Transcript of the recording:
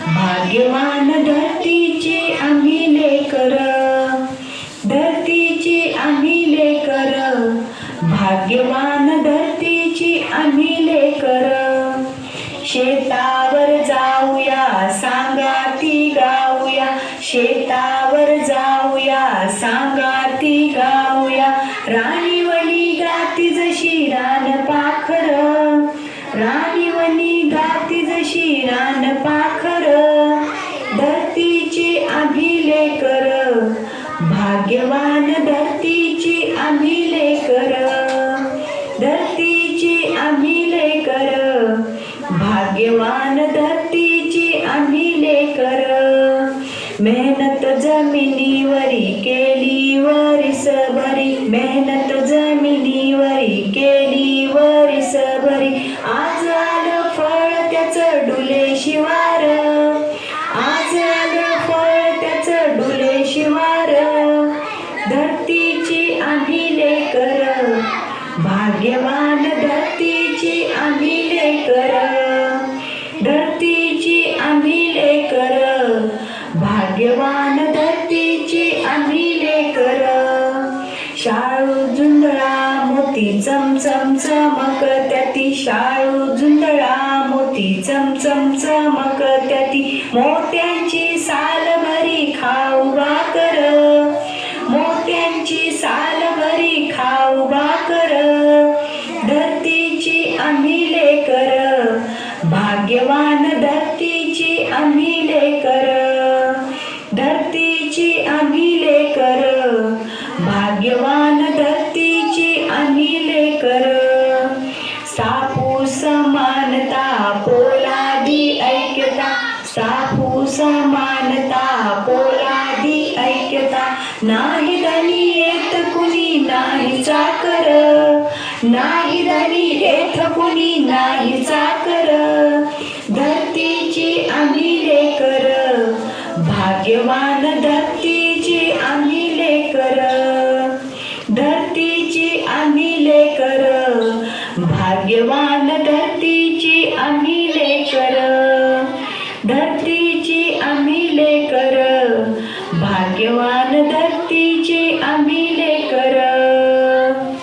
भाग्यवान धरतीचे आम्ही लेकर, धरतीचे आम्ही लेकर, भाग्यवान धरतीची आम्ही लेकर. शेतावर जाऊया सांगाती गाऊया, शेतावर जाऊया सांगाती गाऊया. राणीवणी गाती जशी रान पाखर, राणीवणी गाती जशी रान पाखर. धरतीचे आम्ही लेकर, भाग्यवान धरतीची आम्ही लेकर, धरतीची आम्ही लेकर, भाग्यवान धरतीची आम्ही लेकर. मेहनत जमिनीवरी केली वरीसभरी, मेहनत जमिनीवरी केली वरीसभरी. आज आलं फळ त्याचं डुले शिवार, आज आलं फळ त्याचं डुले शिवार. धरतीची आम्ही लेकर, भाग्यवान धरतीची आम्ही लेकर, धरतीची आम्ही लेकर, भाग्यवान धरतीची आम्ही लेकर. शाळू जुंधळा मोती चमचम चमकत्याती, शाळू जुंधळा मोती चमचम चमकत्याती. मोत्यांची साल भरी खाऊ भाकर, मोत्यांची साल भरी खाऊ भाकर. धरतीची आम्ही लेकर, भाग्यवान धरतीची आम्ही लेकर, धरतीची आम्ही लेकर, भाग्यवान धरतीची आम्ही लेकर. सापू समानता पोलादी ऐक्यता, सापू समानता पोलादी ऐक्यता. नाही धनी येत कुणी नाही चाकर, नाही धनी येत कुणी नाही चाकर. धरतीची आम्ही लेकर, भाग्यवान धरती